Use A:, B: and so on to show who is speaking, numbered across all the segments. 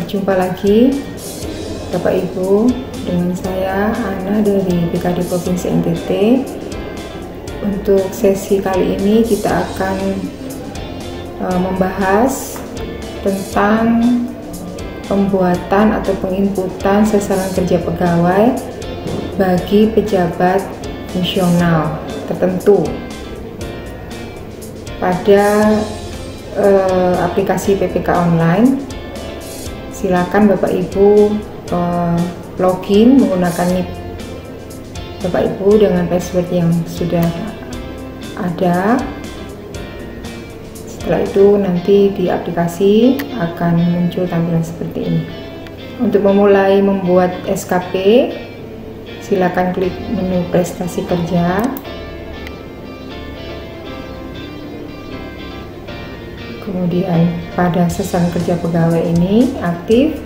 A: Berjumpa lagi Bapak Ibu dengan saya Ana dari BKD Provinsi NTT. Untuk sesi kali ini kita akan membahas tentang pembuatan atau penginputan sasaran kerja pegawai bagi pejabat fungsional tertentu pada aplikasi PPK online. Silakan Bapak Ibu login menggunakan NIP Bapak Ibu dengan password yang sudah ada. Setelah itu nanti di aplikasi akan muncul tampilan seperti ini. Untuk memulai membuat SKP, silakan klik menu prestasi kerja. Kemudian pada sasaran kerja pegawai ini aktif,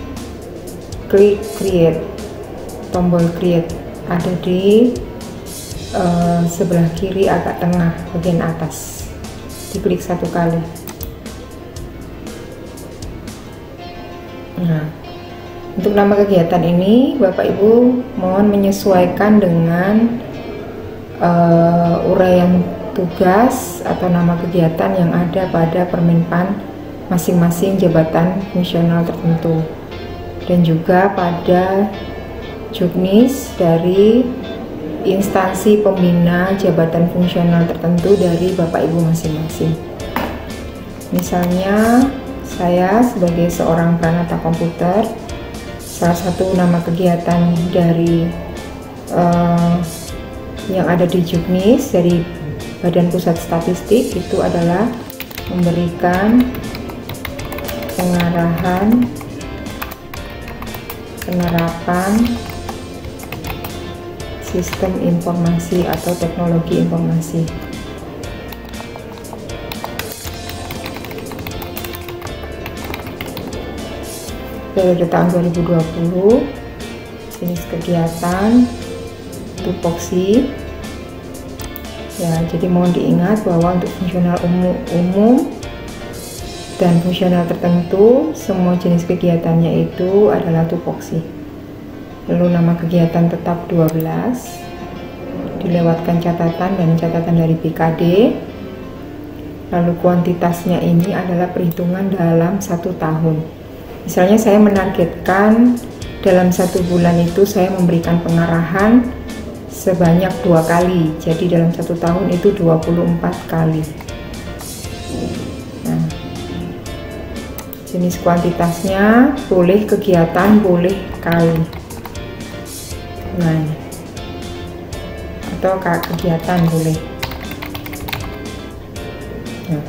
A: klik create, tombol create ada di sebelah kiri agak tengah bagian atas, diklik satu kali. Nah, untuk nama kegiatan ini Bapak Ibu mohon menyesuaikan dengan uraian tugas atau nama kegiatan yang ada pada Permenpan masing-masing jabatan fungsional tertentu, dan juga pada juknis dari instansi pembina jabatan fungsional tertentu dari Bapak Ibu masing-masing. Misalnya saya sebagai seorang pranata komputer, salah satu nama kegiatan dari yang ada di juknis dari Badan Pusat Statistik itu adalah memberikan pengarahan penerapan sistem informasi atau teknologi informasi. Periode tahun 2020, jenis kegiatan tupoksi. Ya, jadi mohon diingat bahwa untuk fungsional umum dan fungsional tertentu, semua jenis kegiatannya itu adalah tupoksi. Lalu nama kegiatan tetap 12, dilewatkan catatan dan catatan dari BKD. Lalu kuantitasnya ini adalah perhitungan dalam 1 tahun. Misalnya saya menargetkan dalam 1 bulan itu saya memberikan pengarahan sebanyak 2 kali, jadi dalam 1 tahun itu 24 kali. Nah, jenis kuantitasnya boleh kegiatan, boleh kali, nah, atau kegiatan boleh. Nah,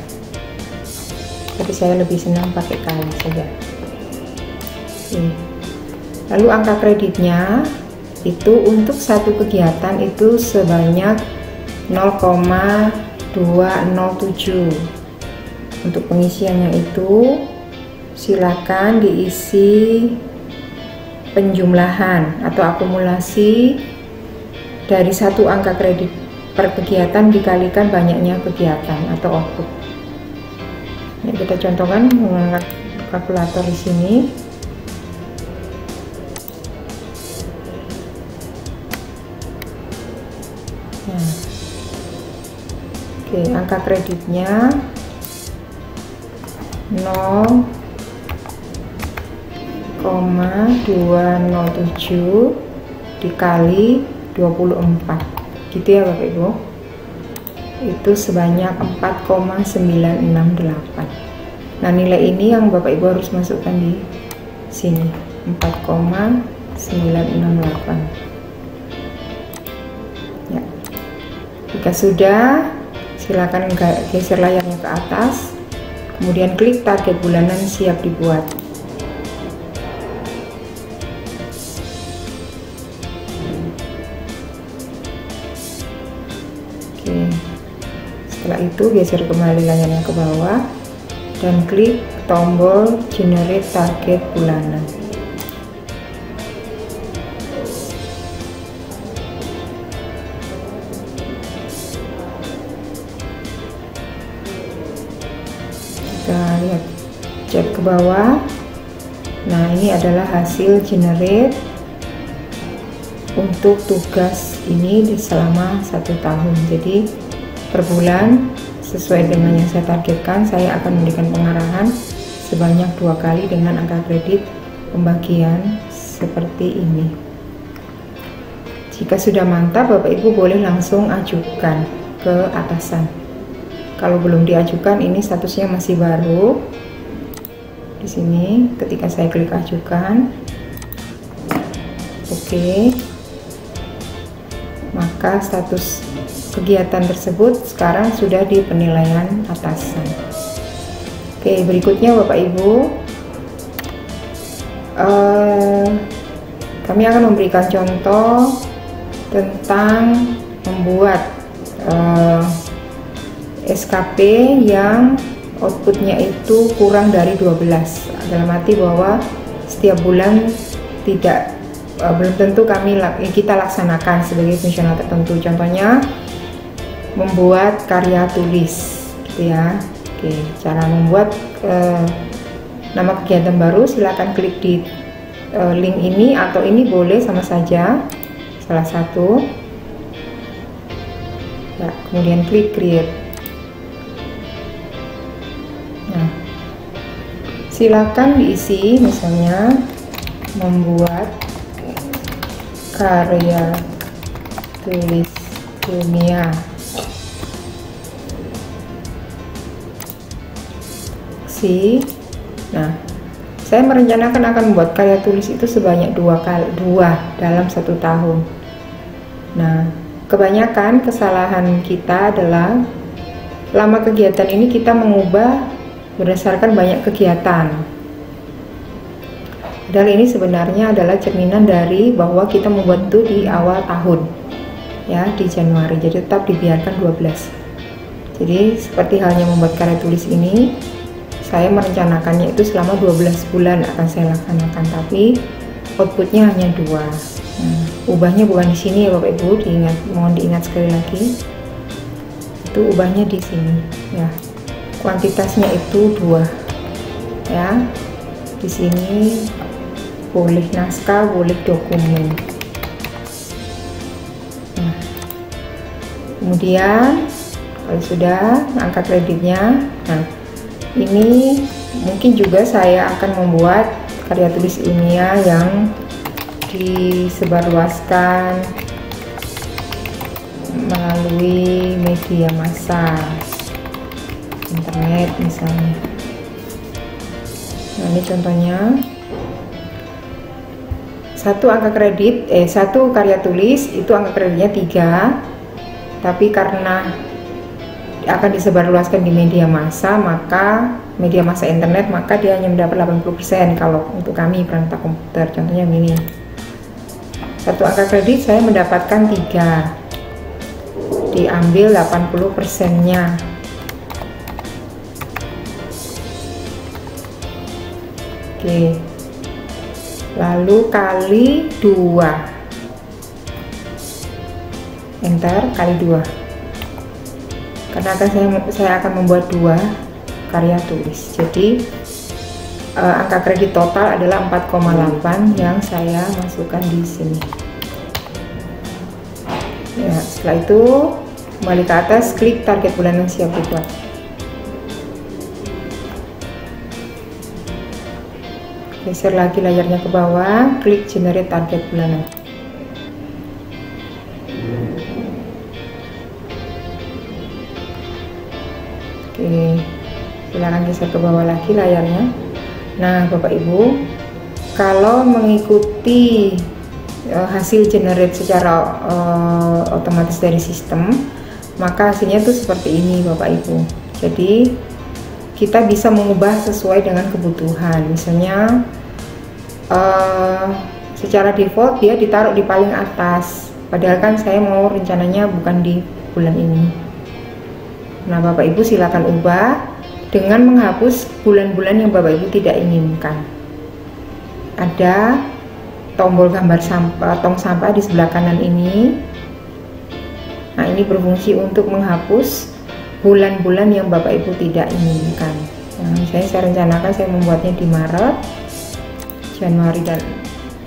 A: tapi saya lebih senang pakai kali saja. Lalu angka kreditnya itu untuk satu kegiatan itu sebanyak 0,207. Untuk pengisiannya itu silakan diisi penjumlahan atau akumulasi dari satu angka kredit per kegiatan dikalikan banyaknya kegiatan atau output. Ini kita contohkan menggunakan kalkulator di sini. Nah, oke, angka kreditnya 0,207 dikali 24, gitu ya Bapak Ibu. Itu sebanyak 4,968. Nah, nilai ini yang Bapak Ibu harus masukkan di sini, 4,968. Jika sudah, silakan geser layarnya ke atas, kemudian klik target bulanan siap dibuat. Oke. Setelah itu geser kembali layarnya ke bawah dan klik tombol generate target bulanan. Kita lihat cek ke bawah, Nah, ini adalah hasil generate untuk tugas ini selama 1 tahun. Jadi per bulan sesuai dengan yang saya targetkan, saya akan memberikan pengarahan sebanyak 2 kali dengan angka kredit pembagian seperti ini. Jika sudah mantap, Bapak Ibu boleh langsung ajukan ke atasan. Kalau belum diajukan, ini statusnya masih baru. Di sini ketika saya klik ajukan, oke, maka status kegiatan tersebut sekarang sudah di penilaian atasan. Oke, berikutnya Bapak Ibu, kami akan memberikan contoh tentang membuat SKP yang outputnya itu kurang dari 12, dalam arti bahwa setiap bulan tidak belum tentu kita laksanakan sebagai fungsional tertentu. Contohnya membuat karya tulis gitu ya. Oke, cara membuat nama kegiatan baru, silakan klik di link ini atau ini boleh sama saja salah satu ya, kemudian klik create. Nah, silakan diisi misalnya membuat karya tulis ilmiah. Nah, saya merencanakan akan membuat karya tulis itu sebanyak 2 dalam 1 tahun. Nah, kebanyakan kesalahan kita adalah lama kegiatan ini kita mengubah berdasarkan banyak kegiatan. Padahal ini sebenarnya adalah cerminan dari bahwa kita membuat itu di awal tahun, ya, di Januari. Jadi tetap dibiarkan 12. Jadi seperti halnya membuat karya tulis ini, saya merencanakannya itu selama 12 bulan akan saya laksanakan, tapi outputnya hanya 2. Ubahnya bukan di sini ya Bapak Ibu, mohon diingat sekali lagi, itu ubahnya di sini ya. Kuantitasnya itu 2 ya. Di sini boleh naskah, boleh dokumen. Nah, kemudian kalau sudah angka kreditnya, nah ini mungkin juga saya akan membuat karya tulis ilmiah yang disebarluaskan melalui media massa, internet misalnya. Nah, ini contohnya satu karya tulis itu angka kreditnya 3, tapi karena akan disebarluaskan di media massa, maka media massa internet, maka dia hanya mendapat 80%. Kalau untuk kami perangkat komputer, contohnya ini, satu angka kredit saya mendapatkan 3, diambil 80%-nya. Oke, lalu kali 2, enter, kali 2, karena saya akan membuat 2 karya tulis. Jadi angka kredit total adalah 4,8 yang saya masukkan di sini. Ya, setelah itu kembali ke atas, klik target bulanan siap dibuat. Geser lagi layarnya ke bawah, klik generate target bulanan. Oke, silakan geser ke bawah lagi layarnya. Nah, Bapak Ibu, kalau mengikuti hasil generate secara otomatis dari sistem, maka hasilnya tuh seperti ini Bapak Ibu. Jadi kita bisa mengubah sesuai dengan kebutuhan. Misalnya secara default dia ditaruh di paling atas, padahal kan saya mau rencananya bukan di bulan ini. Nah, Bapak Ibu silakan ubah dengan menghapus bulan-bulan yang Bapak Ibu tidak inginkan. Ada tombol gambar tong sampah di sebelah kanan ini. Nah, ini berfungsi untuk menghapus bulan-bulan yang Bapak Ibu tidak inginkan. Nah, misalnya saya rencanakan saya membuatnya di Maret. Januari dan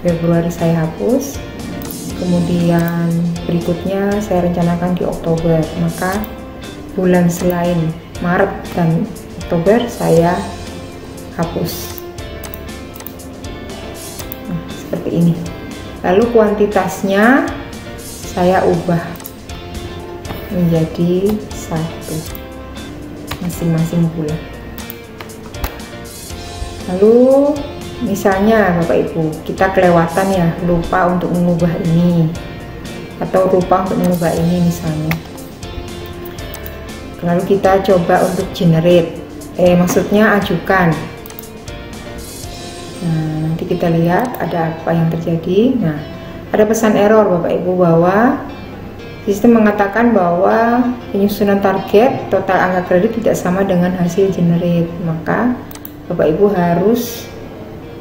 A: Februari saya hapus, kemudian berikutnya saya rencanakan di Oktober, maka bulan selain Maret dan Oktober saya hapus. Nah, seperti ini. Lalu kuantitasnya saya ubah menjadi 1 masing-masing bulan. Lalu misalnya Bapak Ibu, kita kelewatan ya, lupa untuk mengubah ini atau lupa untuk mengubah ini misalnya. Lalu kita coba untuk generate, maksudnya ajukan. Nah, nanti kita lihat ada apa yang terjadi. Nah, ada pesan error Bapak Ibu bahwa sistem mengatakan bahwa penyusunan target total angka kredit tidak sama dengan hasil generate. Maka Bapak Ibu harus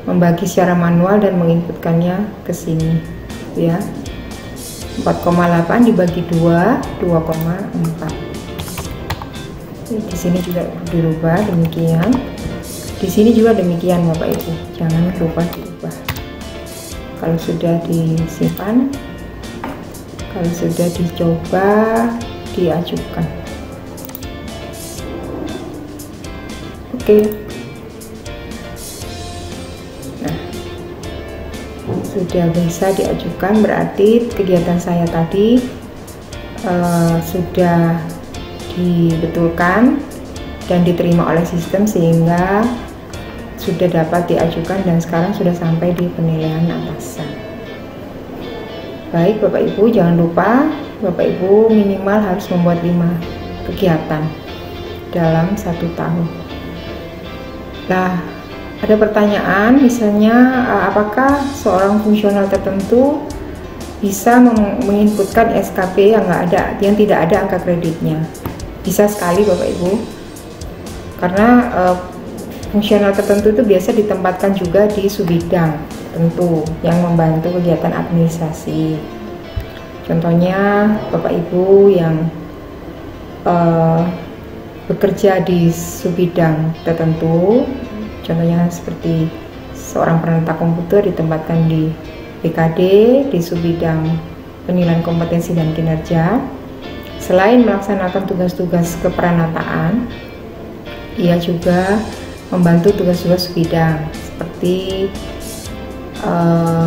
A: membagi secara manual dan menginputkannya ke sini ya. 4,8 dibagi 2, 2,4. Di sini juga dirubah demikian. Di sini juga demikian Bapak Ibu. Jangan lupa dirubah. Kalau sudah disimpan, kalau sudah dicoba, diajukan. Oke. Sudah bisa diajukan, berarti kegiatan saya tadi sudah dibetulkan dan diterima oleh sistem sehingga sudah dapat diajukan dan sekarang sudah sampai di penilaian atasan. Baik Bapak Ibu, jangan lupa Bapak Ibu minimal harus membuat 5 kegiatan dalam 1 tahun. Nah, ada pertanyaan misalnya apakah seorang fungsional tertentu bisa menginputkan SKP yang tidak ada angka kreditnya? Bisa sekali Bapak Ibu, karena fungsional tertentu itu biasa ditempatkan juga di subbidang tertentu yang membantu kegiatan administrasi. Contohnya Bapak Ibu yang bekerja di subbidang tertentu, contohnya seperti seorang penata komputer ditempatkan di BKD di subbidang penilaian kompetensi dan kinerja. Selain melaksanakan tugas-tugas keperanataan, ia juga membantu tugas-tugas subbidang seperti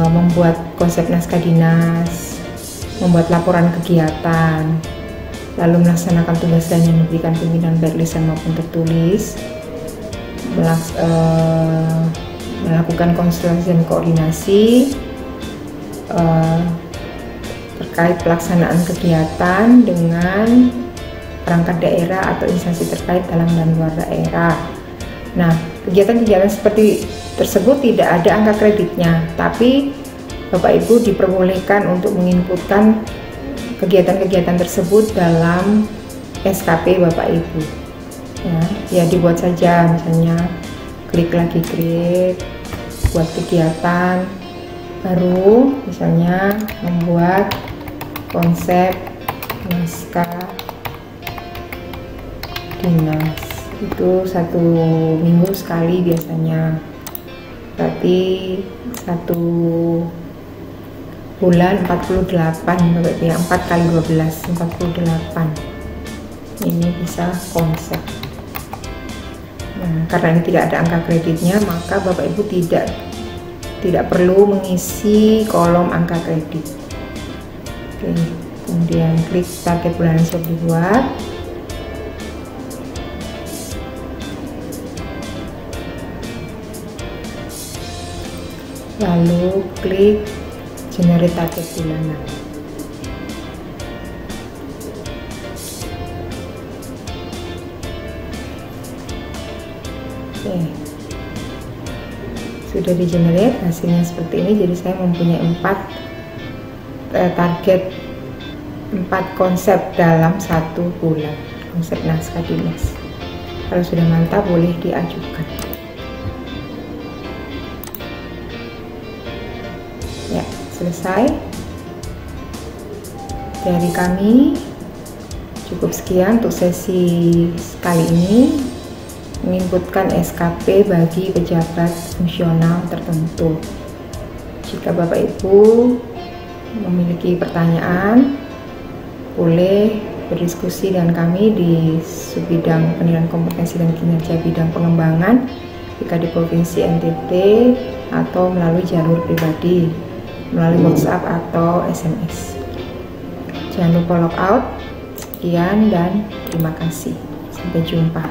A: membuat konsep naskah dinas, membuat laporan kegiatan, lalu melaksanakan tugas lain yang diberikan pimpinan baik lisan maupun tertulis, melakukan konsultasi dan koordinasi terkait pelaksanaan kegiatan dengan perangkat daerah atau instansi terkait dalam dan luar daerah. Nah, kegiatan-kegiatan seperti tersebut tidak ada angka kreditnya, tapi Bapak Ibu diperbolehkan untuk menginputkan kegiatan-kegiatan tersebut dalam SKP Bapak Ibu. Ya dibuat saja, misalnya klik lagi create, buat kegiatan baru, misalnya membuat konsep naskah dinas. Itu 1 minggu sekali biasanya, berarti 1 bulan 48 berarti ya, 4 kali 12 48. Ini bisa konsep. Nah, karena ini tidak ada angka kreditnya, maka Bapak Ibu tidak perlu mengisi kolom angka kredit. Oke, kemudian klik target bulanan siap dibuat. Lalu klik generate target bulanan. Oke, sudah di generate, hasilnya seperti ini. Jadi saya mempunyai 4 target, 4 konsep dalam 1 bulan, konsep naskah dinas. Kalau sudah mantap, boleh diajukan. Ya, selesai dari kami. Cukup sekian untuk sesi kali ini. menginputkan SKP bagi pejabat fungsional tertentu. Jika Bapak Ibu memiliki pertanyaan, boleh berdiskusi dengan kami di Subbidang Penilaian Kompetensi dan Kinerja Bidang Pengembangan BKD Provinsi NTT atau melalui jalur pribadi, melalui WhatsApp atau SMS. Jangan lupa log out. Sekian dan terima kasih. Sampai jumpa.